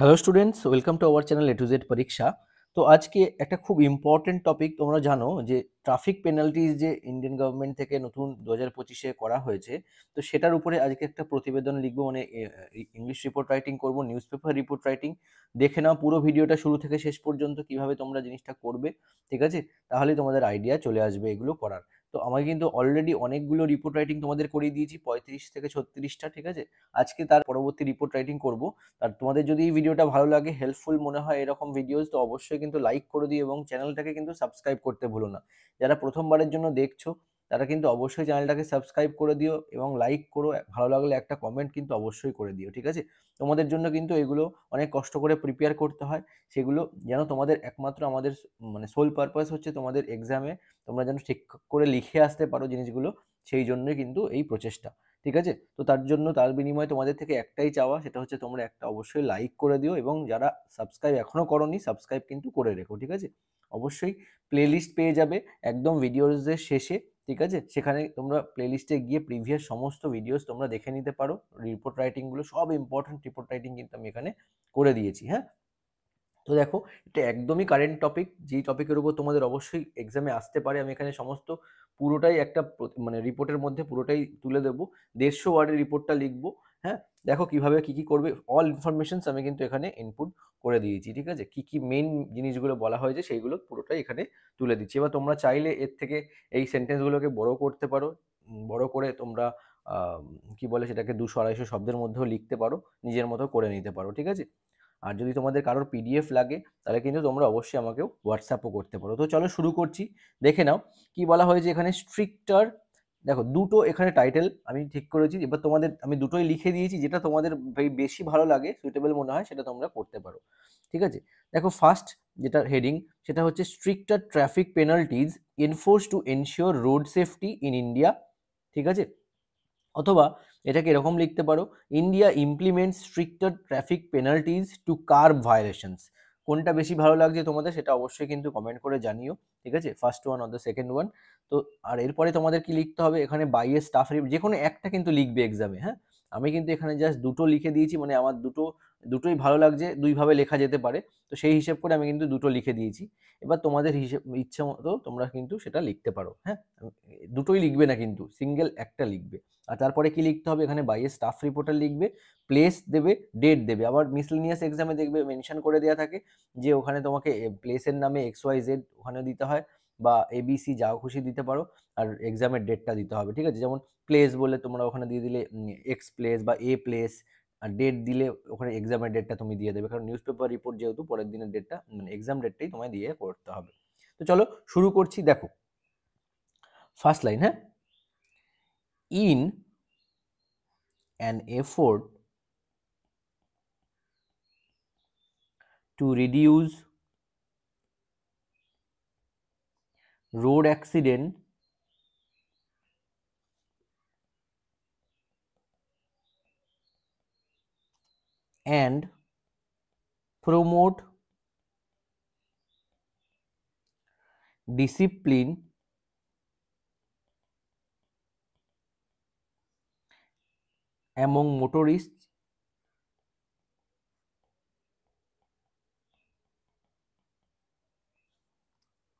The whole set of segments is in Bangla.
Hello students, welcome to our channel A to Z পরীক্ষা। তো আজকে একটা খুব ইম্পর্টেন্ট টপিক, তোমরা জানো যে ট্রাফিক পেনাল্টিজ যে ইন্ডিয়ান গভর্নমেন্ট থেকে নতুন 2025-এ করা হয়েছে, তো সেটার উপরে আজকে একটা প্রতিবেদন লিখবো, মানে ইংলিশ রিপোর্ট রাইটিং করব, নিউজ পেপার রিপোর্ট রাইটিং। দেখে নাও পুরো ভিডিওটা শুরু থেকে শেষ পর্যন্ত কিভাবে তোমরা জিনিসটা করবে, ঠিক আছে? তাহলেই তোমাদের আইডিয়া চলে আসবে এগুলো করার। তো আমি কিন্তু অলরেডি অনেকগুলো রিপোর্ট রাইটিং তোমাদের করিয়ে দিয়েছি, 35 থেকে 36টা, ঠিক আছে? আজকে তার পরবর্তী রিপোর্ট রাইটিং করব। আর তোমাদের যদি এই ভিডিওটা ভালো লাগে, হেল্পফুল মনে হয় এরকম ভিডিওস, তো অবশ্যই কিন্তু লাইক করে দিও এবং চ্যানেলটাকে কিন্তু সাবস্ক্রাইব করতে ভুলো না। যারা প্রথমবারের জন্য দেখছো তারা কিন্তু অবশ্যই চ্যানেলটাকে সাবস্ক্রাইব করে দিও এবং লাইক করো, ভালো লাগলে একটা কমেন্ট কিন্তু অবশ্যই করে দিও, ঠিক আছে? তোমাদের জন্য কিন্তু এগুলো অনেক কষ্ট করে প্রিপেয়ার করতে হয়, সেগুলো যেন তোমাদের একমাত্র আমাদের মানে সোল পারপাস হচ্ছে তোমাদের এক্সামে তোমরা যেন ঠিক করে লিখে আসতে পারো জিনিসগুলো, সেই জন্যই কিন্তু এই প্রচেষ্টা, ঠিক আছে? তো তার জন্য তার বিনিময়ে তোমাদের থেকে একটাই চাওয়া, সেটা হচ্ছে তোমরা একটা অবশ্যই লাইক করে দিও এবং যারা সাবস্ক্রাইব এখনো করোনি সাবস্ক্রাইব কিন্তু করে রেখো, ঠিক আছে? অবশ্যই প্লেলিস্ট পেয়ে যাবে একদম ভিডিওসের শেষে, ঠিক আছে? সেখানে তোমরা প্লেলিস্টে গিয়ে প্রিভিয়াস সমস্ত ভিডিওস তোমরা দেখে নিতে পারো। রিপোর্ট রাইটিংগুলো সব ইম্পর্টেন্ট রিপোর্ট রাইটিং কিন্তু আমি এখানে করে দিয়েছি, হ্যাঁ? তো দেখো, এটা একদমই কারেন্ট টপিক, যেই টপিকের উপর তোমাদের অবশ্যই এক্সামে আসতে পারে। আমি এখানে সমস্ত পুরোটাই একটা মানে রিপোর্টের মধ্যে পুরোটাই তুলে দেবো। 150 ওয়ার্ডের রিপোর্টটা লিখবো, হ্যাঁ? দেখো কিভাবে কি কি করবে, অল ইনফরমেশনস আমি কিন্তু এখানে ইনপুট করে দিয়েছি, ঠিক আছে? কি কি মেইন জিনিসগুলো বলা হয়েছে সেইগুলো পুরোটাই এখানে তুলে দিচ্ছি। এবার তোমরা চাইলে এর থেকে এই সেন্টেন্সগুলোকে বড় করতে পারো, বড় করে তোমরা কি বলে সেটাকে 200-250 শব্দের মধ্যেও লিখতে পারো, নিজের মতো করে নিতে পারো, ঠিক আছে? আর যদি তোমাদের কারোর পিডিএফ লাগে তাহলে কিন্তু তোমরা অবশ্যই আমাকেও হোয়াটসঅ্যাপও করতে পারো। তো চলো শুরু করছি, দেখে নাও কি বলা হয়েছে এখানে। স্ট্রিক্টার, দেখো দুটো এখানে টাইটেল আমি ঠিক করেছি, এবার তোমাদের আমি দুটোই লিখে দিয়েছি, যেটা তোমাদের বেশি ভালো লাগে, সুইটেবল মনে হয় সেটা তোমরা করতে পারো, ঠিক আছে? দেখো ফার্স্ট যেটা হেডিং, সেটা হচ্ছে stricter traffic penalties enforce to ensure road safety in India, ঠিক আছে? অথবা এটাকে এরকম লিখতে পারো, India implement stricter traffic penalties to curb violations. কোনটা বেশি ভালো লাগছে তোমাদের সেটা অবশ্যই কিন্তু কমেন্ট করে জানিও, ঠিক আছে? First one or the second one. তো আর এরপরে তোমাদের কি লিখতে হবে এখানে, বাইয়ে স্টাফ যে কোনো একটা কিন্তু লিখবে এক্সামে, হ্যাঁ? আমি কিন্তু এখানে জাস্ট দুটো লিখে দিয়েছি, মানে আমার দুটোই ভালো লাগছে, দুইভাবে লেখা যেতে পারে, তো সেই হিসেব করে আমি কিন্তু দুটো লিখে দিয়েছি। এবার তোমাদের হিসেব ইচ্ছে মতো তোমরা কিন্তু সেটা লিখতে পারো, হ্যাঁ? দুটোই লিখবে না কিন্তু, সিঙ্গেল একটা লিখবে। আর তারপরে কি লিখতে হবে এখানে, বাইয়ে স্টাফ রিপোর্টার লিখবে, প্লেস দেবে, ডেট দেবে। আবার মিসলেনিয়াস এক্সামে দেখবে মেনশন করে দেওয়া থাকে যে ওখানে তোমাকে প্লেসের নামে XYZ ওখানে দিতে হয়, বা ABC যা খুশি দিতে পারো, আর এক্সামের ডেটটা দিতে হবে, ঠিক আছে? যেমন প্লেস বলে তোমরা ওখানে দিয়ে দিলে এক্স প্লেস বা এ প্লেস, আর ডেট দিলে ওখানে এক্সামের ডেটটা তুমি দিয়ে দেবে, কারণ নিউজ পেপার রিপোর্ট যেহেতু পরের দিনের ডেটটা মানে এক্সাম ডেটটাই তোমায় দিয়ে করতে হবে। তো চলো শুরু করছি, দেখো ফার্স্ট লাইন, হ্যাঁ? In an effort to reduce road accident and promote discipline among motorists,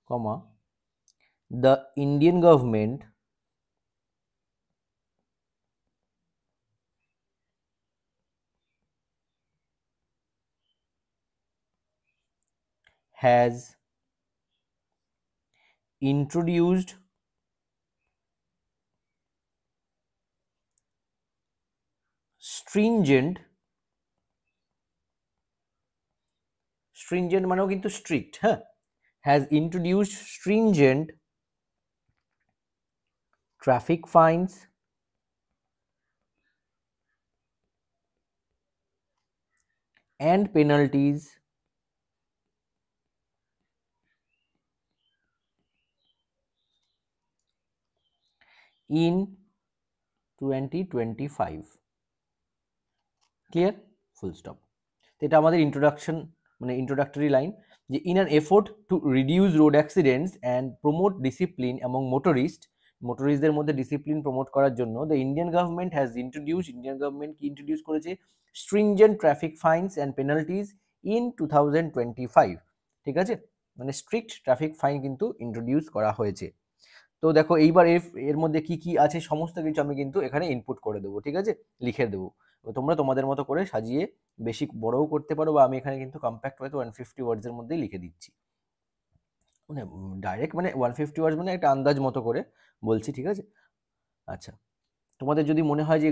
comma, the Indian government has introduced stringent, stringent মানেও কিন্তু strict, হ্যাঁ? has introduced stringent traffic fines and penalties in 2025, clear, full stop. তো এটা আমাদের ইন্ট্রোডাকশন, মানে ইন্ট্রোডাক্টরি লাইন, যে in an effort to reduce road accidents and promote discipline among মোটরিস্টদের মধ্যে ডিসিপ্লিন প্রমোট করার জন্য the Indian government has introduce, Indian government কি ইন্ট্রোডিউস করেছে, stringent traffic fines and penalties in 2025। ঠিক আছে, মানে স্ট্রিক্ট ট্রাফিক ফাইন কিন্তু ইন্ট্রোডিউস করা হয়েছে। তো দেখো এইবার এর মধ্যে কি কি আছে সমস্ত কিছু আমি কিন্তু এখানে ইনপুট করে দেবো, ঠিক আছে, লিখে দেবো। তোমরা তোমাদের মতো করে সাজিয়ে বেশি বড়ও করতে পারো, বা আমি এখানে কিন্তু কম্প্যাক্ট হয়তো 150 ওয়ার্ডসের মধ্যেই লিখে দিচ্ছি। মানে ডাইরেক্ট মানে 150 ওয়ার্ডস মানে একটা আন্দাজ মতো করে বলছি, ঠিক আছে। আচ্ছা, তোমাদের যদি মনে হয় যে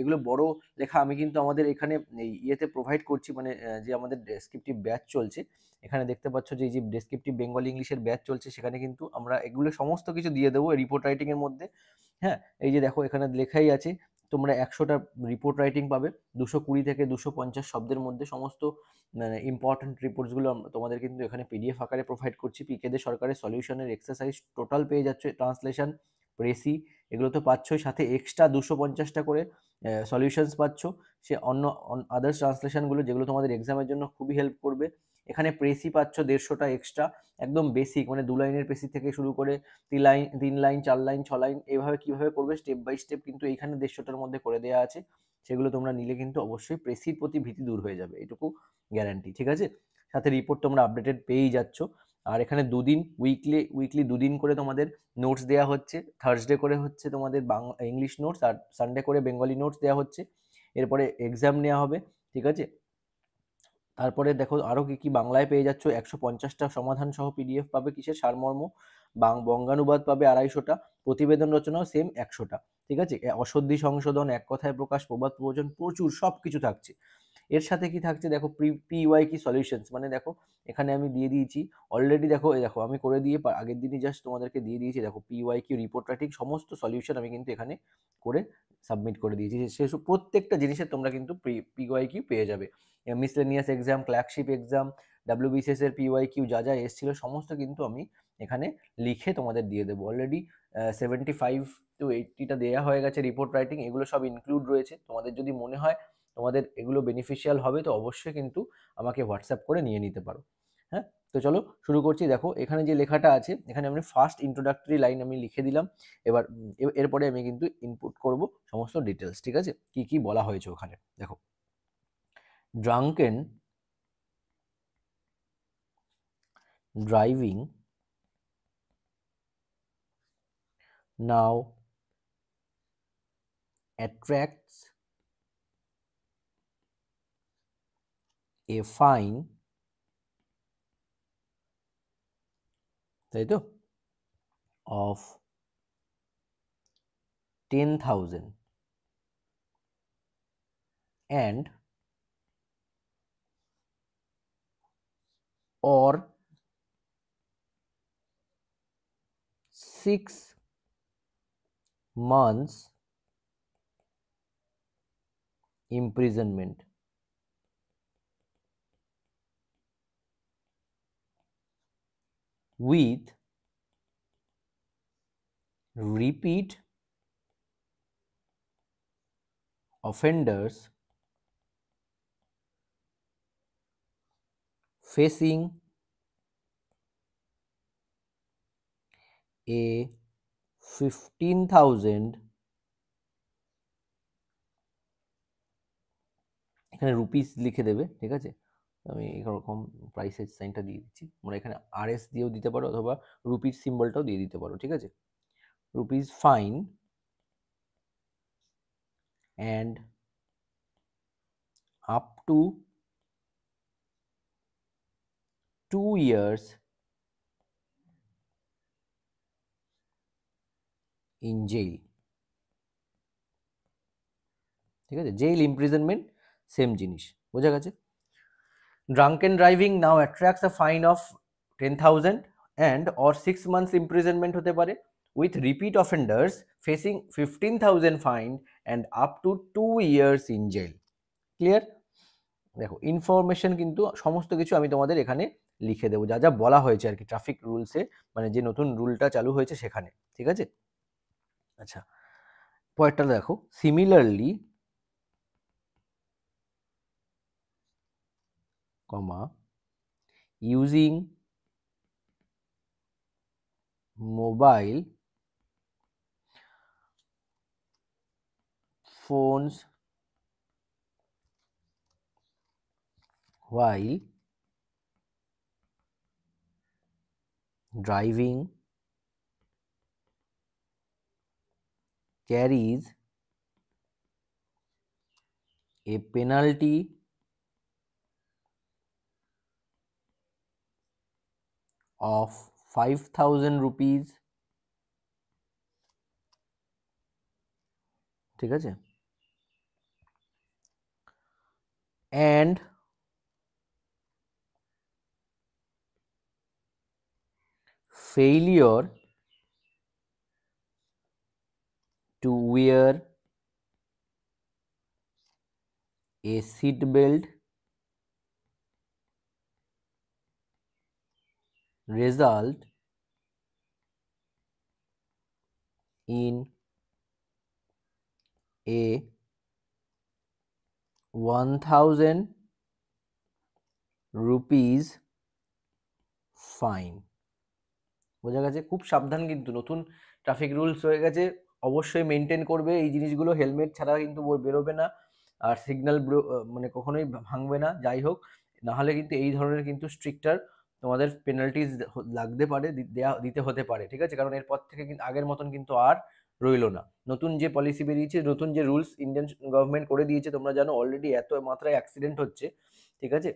এগুলো বড় লেখা, আমি কিন্তু আমাদের এখানে এই ইয়েতে প্রোভাইড করছি, মানে যে আমাদের ডেসক্রিপটিভ ব্যাচ চলছে, এখানে দেখতে পাচ্ছ যে এই যে ডেসক্রিপটিভ বেঙ্গলি ইংলিশের ব্যাচ চলছে, সেখানে কিন্তু আমরা এগুলো সমস্ত কিছু দিয়ে দেবো রিপোর্ট রাইটিং এর মধ্যে। হ্যাঁ, এই যে দেখো এখানে লেখাই আছে, তোমরা 100টা রিপোর্ট রাইটিং পাবে, 220 থেকে 250 শব্দের মধ্যে সমস্ত মানে ইম্পর্টেন্ট রিপোর্টসগুলো তোমাদের কিন্তু এখানে পিডিএফ আকারে প্রোভাইড করছি। পিকেদের সরকারের সলিউশনের এক্সারসাইজ টোটাল পেয়ে যাচ্ছে, ট্রান্সলেশন, প্রেসি, এগুলো তো পাচ্ছই, সাথে এক্সট্রা 250টা করে সলিউশনস পাচ্ছ, সে অন্য আদার্স ট্রান্সলেশনগুলো যেগুলো তোমাদের এক্সামের জন্য খুবই হেল্প করবে। এখানে প্রেসি পাচ্ছ 150টা এক্সট্রা, একদম বেসিক, মানে 2 লাইনের প্রেসি থেকে শুরু করে 3 লাইন, 3 লাইন, 4 লাইন, 6 লাইন, এইভাবে কিভাবে করবে স্টেপ বাই স্টেপ কিন্তু এইখানে 150টার মধ্যে করে দেওয়া আছে। সেগুলো তোমরা নিলে কিন্তু অবশ্যই প্রেসির প্রতি ভীতি দূর হয়ে যাবে, এটুকু গ্যারান্টি, ঠিক আছে। সাথে রিপোর্ট তোমরা আপডেটেড পেয়েই যাচ্ছ। আর এখানে দুদিন উইকলি 2 দিন করে তোমাদের নোটস দেওয়া হচ্ছে, থার্সডে করে হচ্ছে তোমাদের ইংলিশ নোটস, আর সানডে করে বেঙ্গলি নোটস দেওয়া হচ্ছে। এরপরে এক্সাম নেওয়া হবে, ঠিক আছে। তারপরে দেখো আরও কি কি বাংলায় পেয়ে যাচ্ছ, 150টা সমাধান সহ পিডিএফ পাবে, কিসের সারমর্ম, বঙ্গানুবাদ পাবে 250টা, প্রতিবেদন রচনাও সেম 100টা, ঠিক আছে। অশুদ্ধি সংশোধন, এক কথায় প্রকাশ, প্রবাদ প্রবচন, প্রচুর সব কিছু থাকছে। এর সাথে কি থাকছে দেখো, পিওয়াই কি সলিউশনস, মানে দেখো এখানে আমি দিয়ে দিয়েছি অলরেডি, দেখো এই দেখো আমি করে দিয়ে আগের দিনই জাস্ট তোমাদেরকে দিয়ে দিয়েছি, দেখো পিওয়াই কিউ রিপোর্ট রাইটিং সমস্ত সলিউশন আমি কিন্তু এখানে করে সাবমিট করে দিয়েছি। সেসব প্রত্যেকটা জিনিসের তোমরা কিন্তু পিওয়াই কিউ পেয়ে যাবে। Miscellaneous exam, clerkship exam, WBCS এর পিওয়াই কিউ যা যা এসেছিল সমস্ত কিন্তু আমি এখানে লিখে তোমাদের দিয়ে দেবো। অলরেডি 75 to 80টা দেওয়া হয়ে গেছে রিপোর্ট রাইটিং, এগুলো সব ইনক্লুড রয়েছে। তোমাদের যদি মনে হয় তোমাদের এগুলো বেনিফিশিয়াল হবে, তো অবশ্যই কিন্তু আমাকে হোয়াটসঅ্যাপ করে নিয়ে নিতে পারো। হ্যাঁ, তো চলো শুরু করছি। দেখো এখানে যে লেখাটা আছে, এখানে আমি ফার্স্ট ইন্ট্রোডাক্টরি লাইন আমি লিখে দিলাম। এবার এরপরে আমি কিন্তু ইনপুট করব সমস্ত ডিটেলস, ঠিক আছে, কি কি বলা হয়েছে ওখানে। দেখো, drunken driving now attracts a fine, তাই তো, of 10,000 and or 6 months imprisonment with repeat offenders facing a 15,000, এখানে রুপিস লিখে দেবে, ঠিক আছে। আমি এরকম প্রাইসের সাইনটা দিয়ে দিচ্ছি, তোমরা এখানে আরএস দিয়েও দিতে পারো, অথবা রুপিস সিম্বলটাও দিয়ে দিতে পারো, ঠিক আছে। Rupees fine and up to 2 years in jail, ঠিক আছে। জেল ইমপ্রিজনমেন্ট সেম জিনিস, বোঝা গেছে। Drunken driving now attracts a fine of 10,000 and or 6 months imprisonment হতে পারে, with repeat offenders facing 15,000 fine and up to 2 years in jail. Clear? দেখো ইনফরমেশন কিন্তু সমস্ত কিছু আমি তোমাদের এখানে লিখে দেবো, যা যা বলা হয়েছে আর কি ট্রাফিক রুলসে, মানে যে নতুন রুলটা চালু হয়েছে সেখানে, ঠিক আছে। আচ্ছা, পরেরটা দেখো, similarly comma using mobile phones while driving carries a penalty of 5,000 rupees, ঠিক আছে, and failure to wear a seat belt result in a 1,000 rupees fine। বোঝা গেছে? খুব সাবধান, কিন্তু নতুন ট্রাফিক রুলস হয়ে গেছে, অবশ্যই মেনটেন করবে এই জিনিসগুলো, হেলমেট ছাড়া কিন্তু বেরোবে না, আর সিগন্যাল মানে কখনোই ভাঙবে না, যাই হোক, না হলে কিন্তু এই ধরনের কিন্তু স্ট্রিক্টার তোমাদের পেনাল্টিজ লাগতে পারে, দিতে হতে পারে, ঠিক আছে, কারণ এরপর থেকে কিন্তু আগের মতন কিন্তু আর রইলো না। নতুন যে পলিসি বেরিয়েছে, নতুন যে রুলস ইন্ডিয়ান গভর্নমেন্ট করে দিয়েছে, তোমরা জানো অলরেডি এত মাত্রায় অ্যাক্সিডেন্ট হচ্ছে, ঠিক আছে,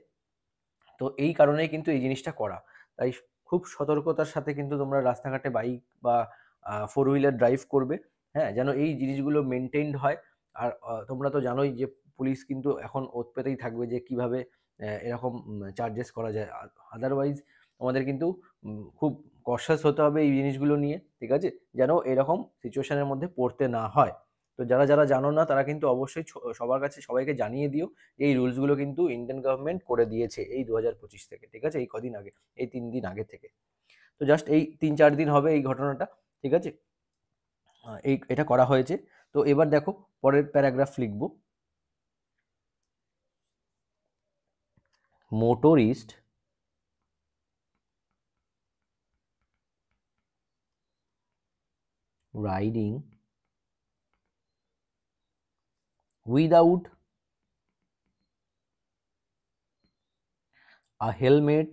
তো এই কারণেই কিন্তু এই জিনিসটা করা। তাই খুব সতর্কতার সাথে কিন্তু তোমরা রাস্তাঘাটে বাইক বা ফোর হুইলার ড্রাইভ করবে, হ্যাঁ, যেন এই জিনিসগুলো মেনটেইনড হয়। আর তোমরা তো জানোই যে পুলিশ কিন্তু এখন ওত পেতেই থাকবে যে কিভাবে এরকম চার্জেস করা যায়। আদারওয়াইজ আমাদের কিন্তু খুব কশাস হতে হবে এই জিনিসগুলো নিয়ে, ঠিক আছে, যেন এরকম সিচুয়েশনের মধ্যে পড়তে না হয়। তো যারা যারা জানো না তারা কিন্তু অবশ্যই সবার কাছে সবাইকে জানিয়ে দিও, এই রুলসগুলো কিন্তু ইন্ডিয়ান গভর্নমেন্ট করে দিয়েছে এই 2025 থেকে, ঠিক আছে, এই কদিন আগে, এই 3 দিন আগে থেকে। তো জাস্ট এই 3-4 দিন হবে এই ঘটনাটা, ঠিক আছে, এটা করা হয়েছে। তো এবার দেখো পরের প্যারাগ্রাফ লিখবো, motorist riding without a helmet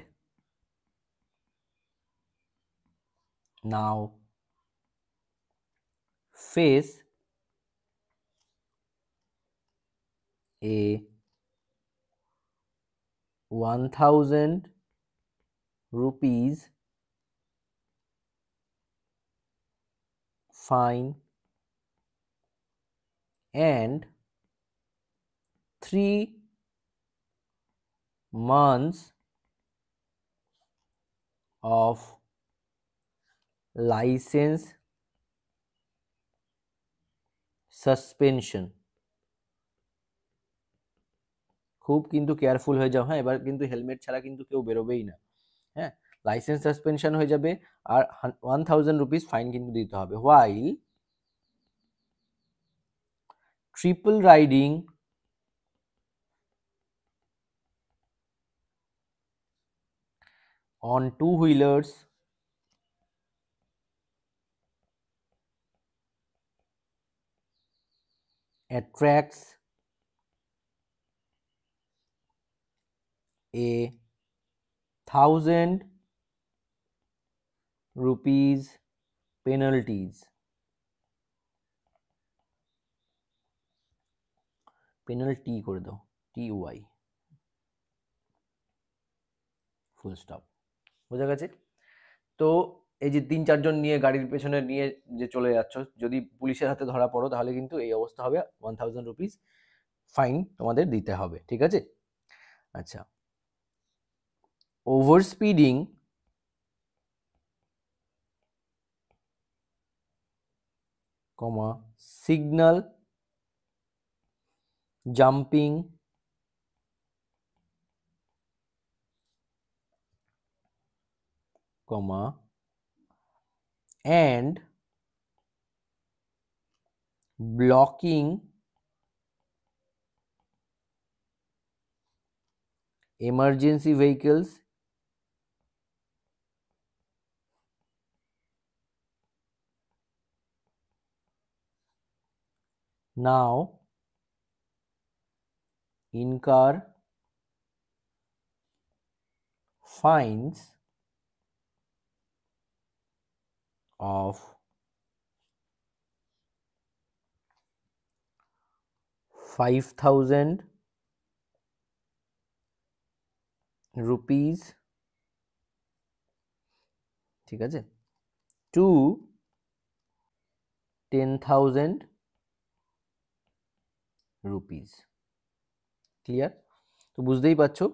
now face a 1,000 rupees fine and 3 months of license suspension. খুব কিন্তু কেয়ারফুল হয়ে যাও, হ্যাঁ, এবার কিন্তু হেলমেট ছাড়া কিন্তু কেউ বেরোবেই না, হ্যাঁ, লাইসেন্স সাসপেনশন হয়ে যাবে, আর 1,000 রুপিস ফাইন কিন্তু দিতে হবে। While triple riding on two wheelers attracts a 1,000 rupees penalties। Penalty করে দাও, TY, ফুল স্টপ। বোঝা গেছে? তো এই যে 3-4 জন নিয়ে গাড়ির পেছনে নিয়ে যে চলে যাচ্ছ, যদি পুলিশের হাতে ধরা পড়ো তাহলে কিন্তু এই অবস্থা হবে, 1,000 রুপিস ফাইন তোমাদের দিতে হবে, ঠিক আছে। আচ্ছা, over speeding signal jumping and blocking emergency vehicles now incur fines of 5,000 rupees, ঠিক আছে, to 10,000 rupees। ক্লিয়ার? তো বুঝতেই পারছো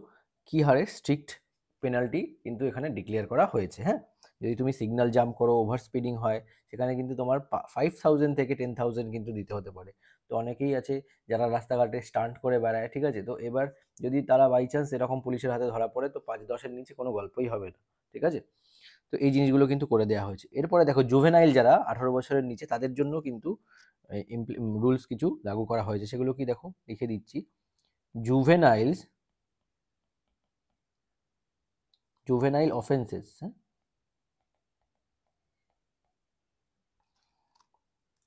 কি হারে স্ট্রিক্ট পেনাল্টি কিন্তু এখানে ডিক্লেয়ার করা হয়েছে। হ্যাঁ, যদি তুমি সিগন্যাল জাম্প করো, ওভার স্পিডিং হয়, সেখানে কিন্তু তোমার 5,000 থেকে 10,000 কিন্তু দিতে হতে পারে। তো অনেকেই আছে যারা রাস্তাঘাটে স্টান্ট করে বেড়ায়, ঠিক আছে, তো এবার যদি তারা বাই চান্স এরকম পুলিশের হাতে ধরা পড়ে, তো 5-10-এর নিচে কোনো গল্পই হবে না, ঠিক আছে। তো এই জিনিসগুলো কিন্তু করে দেওয়া হয়েছে। এরপরে দেখো জুভেনাইল যারা 18 বছরের নিচে, তাদের জন্য কিন্তু রুলস কিছু লাগু করা হয়েছে। সেগুলো কি দেখো, লিখে দিচ্ছি। জুভেনাইলস juvenile offenses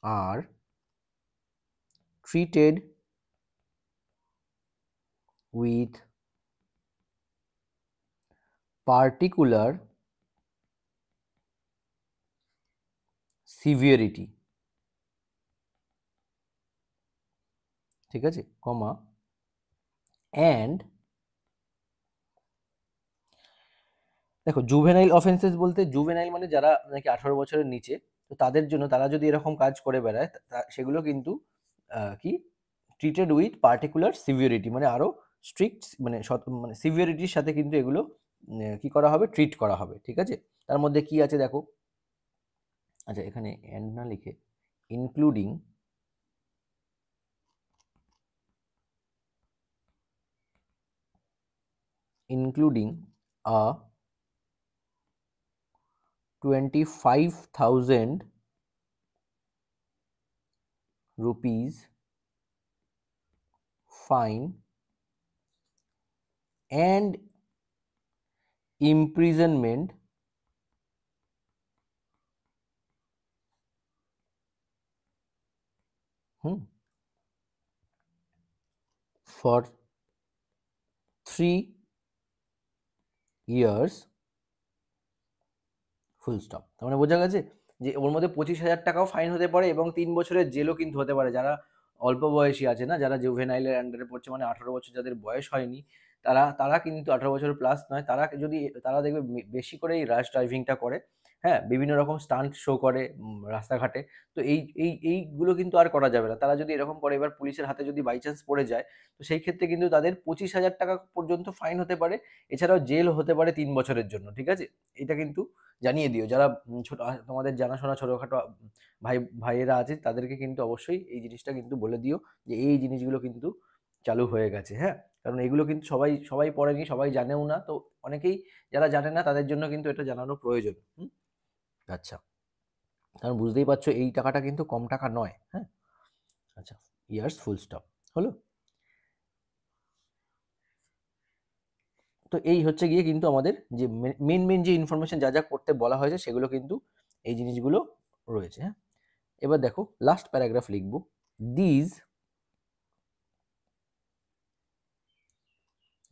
are treated with particular severity, ঠিক আছে, কমা, অ্যান্ড দেখো জুভেনাইল অফেন্সেস বলতে জুভেনাইল মানে যারা নাকি 18 বছরের নিচে, তো তাদের জন্য, তারা যদি এরকম কাজ করে বেড়ায় সেগুলো কিন্তু কি ট্রিটেড উইথ পার্টিকুলার সিভিয়ারিটি, মানে আরো স্ট্রিক্ট, মানে মানে সিভিয়ারিটির সাথে কিন্তু এগুলো কি করা হবে, ট্রিট করা হবে, ঠিক আছে। তার মধ্যে কি আছে দেখো, আচ্ছা এখানে এন্ড না লিখে including a 25,000 rupees fine and imprisonment for 3 years, full stop. তার মানে বোঝা গেছে যে ওর মধ্যে 25,000 টাকাও ফাইন হতে পারে এবং 3 বছরের জেলও কিন্তু হতে পারে। যারা অল্প বয়সী আছে না, যারা জুভেনাইলের আন্ডারে পড়ছে, মানে 18 বছর যাদের বয়স হয়নি, তারা তারা কিন্তু 18 বছর প্লাস নয়, তারা যদি তারা দেখবে বেশি করে এই রাশ ড্রাইভিংটা করে, হ্যাঁ, বিভিন্ন রকম স্টান্ট শো করে রাস্তাঘাটে। তো এইগুলো কিন্তু আর করা যাবে না। তারা যদি এরকম করে, এবার পুলিশের হাতে যদি বাই চান্স পড়ে যায়, তো সেই ক্ষেত্রে কিন্তু তাদের 25,000 টাকা পর্যন্ত ফাইন হতে পারে, এছাড়াও জেল হতে পারে 3 বছরের জন্য, ঠিক আছে। এটা কিন্তু জানিয়ে দিও যারা ছোট তোমাদের জানাশোনা ছোটখাটো ভাইয়েরা আছে, তাদেরকে কিন্তু অবশ্যই এই জিনিসটা কিন্তু বলে দিও যে এই জিনিসগুলো কিন্তু চালু হয়ে গেছে। হ্যাঁ, কারণ এগুলো কিন্তু সবাই সবাই পড়েনি, সবাই জানেও না, তো অনেকেই যারা জানে না তাদের জন্য কিন্তু এটা জানানো প্রয়োজন। আচ্ছা, কারণ বুঝতেই পারছো এই টাকাটা কিন্তু কম টাকা নয়। হ্যাঁ, আচ্ছা, ইয়ার্স ফুল স্টপ হলো। তো এই হচ্ছে গিয়ে কিন্তু আমাদের যে মেন মেন যে ইনফরমেশন যা যা করতে বলা হয়েছে সেগুলো কিন্তু এই জিনিসগুলো রয়েছে। হ্যাঁ, এবার দেখো লাস্ট প্যারাগ্রাফ লিখবো, these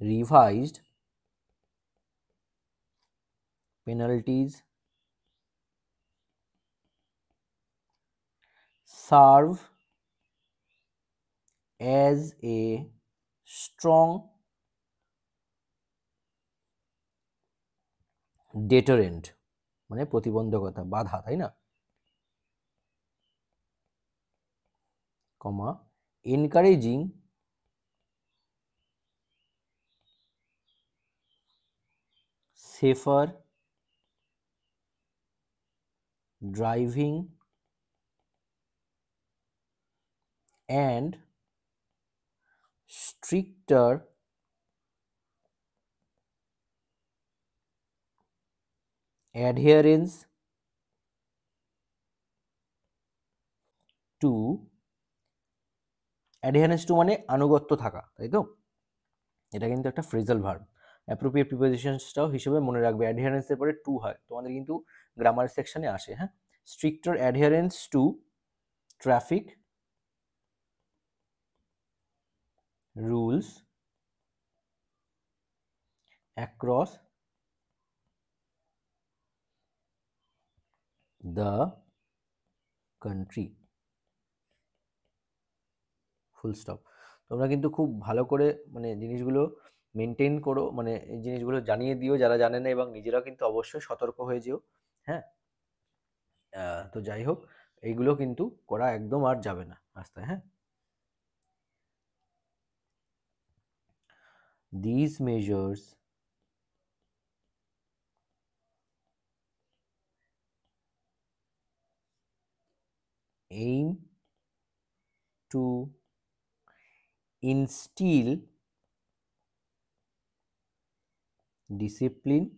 revised penalties serve as a strong deterrent, মানে প্রতিবন্ধকতা, বাধা, তাই না, comma, encouraging safer driving and stricter adherence to, adherence to মানে আনুগত্য থাকা, তাই তো, এটা কিন্তু একটা ফ্রেজাল ভার্ব। অ্যাপ্রোপ্রিয়েট প্রিপোজিশনসটাও হিসেবে মনে রাখবে, অ্যাডহেরেন্সের পরে টু হয়, তোমাদের কিন্তু গ্রামার সেকশনে আসে। হ্যাঁ, stricter adherence to traffic rules across the country, full stop. তোমরা কিন্তু খুব ভালো করে মানে জিনিসগুলো মেনটেন করো, মানে এই জিনিসগুলো জানিয়ে দিও যারা জানে না, এবং নিজেরাও কিন্তু অবশ্যই সতর্ক হয়ে যেও। হ্যাঁ, তো যাই হোক, এইগুলো কিন্তু করা একদম আর যাবে না রাস্তায়। হ্যাঁ, these measures aim to instill discipline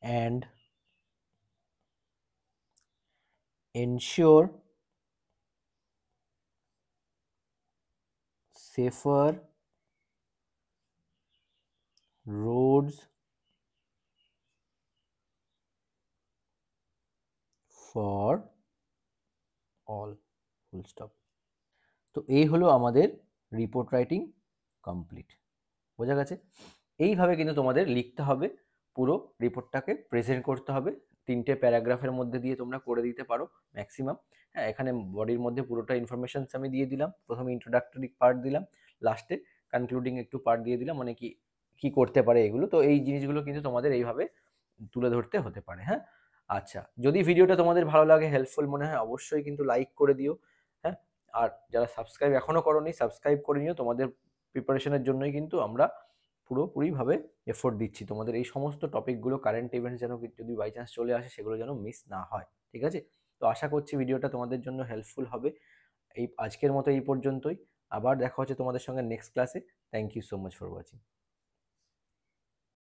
and ensure safer roads for all, full stop। তো এই হলো আমাদের রিপোর্ট রাইটিং কমপ্লিট। বোঝা গেছে? এইভাবে কিন্তু তোমাদের লিখতে হবে, পুরো রিপোর্টটাকে প্রেজেন্ট করতে হবে। ৩টে প্যারাগ্রাফের মধ্যে দিয়ে তোমরা করে দিতে পারো ম্যাক্সিমাম। হ্যাঁ, এখানে বডির মধ্যে পুরোটা ইনফরমেশনস আমি দিয়ে দিলাম। প্রথমে ইন্ট্রোডাক্টরি পার্ট দিলাম, লাস্টে কনক্লুডিং একটু পার্ট দিয়ে দিলাম, মানে কি কি করতে পারে এগুলো। তো এই জিনিসগুলো কিন্তু তোমাদের এইভাবে তুলে ধরতে হতে পারে। হ্যাঁ, আচ্ছা, যদি ভিডিওটা তোমাদের ভালো লাগে, হেল্পফুল মনে হয়, অবশ্যই কিন্তু লাইক করে দিও। হ্যাঁ, আর যারা সাবস্ক্রাইব এখনো করোনি, সাবস্ক্রাইব করে নিও। তোমাদের প্রিপারেশনের জন্যই কিন্তু আমরা পুরোপুরিভাবে এফোর্ট দিচ্ছি। তোমাদের এই সমস্ত টপিকগুলো, কারেন্ট ইভেন্টস যেন যদি বাই চান্স চলে আসে, সেগুলো যেন মিস না হয়। ঠিক আছে? তো আশা করছি ভিডিওটা তোমাদের জন্য হেল্পফুল হবে। এই আজকের মতো এই পর্যন্তই। আবার দেখা হচ্ছে তোমাদের সঙ্গে নেক্সট ক্লাসে। Thank you so much for watching.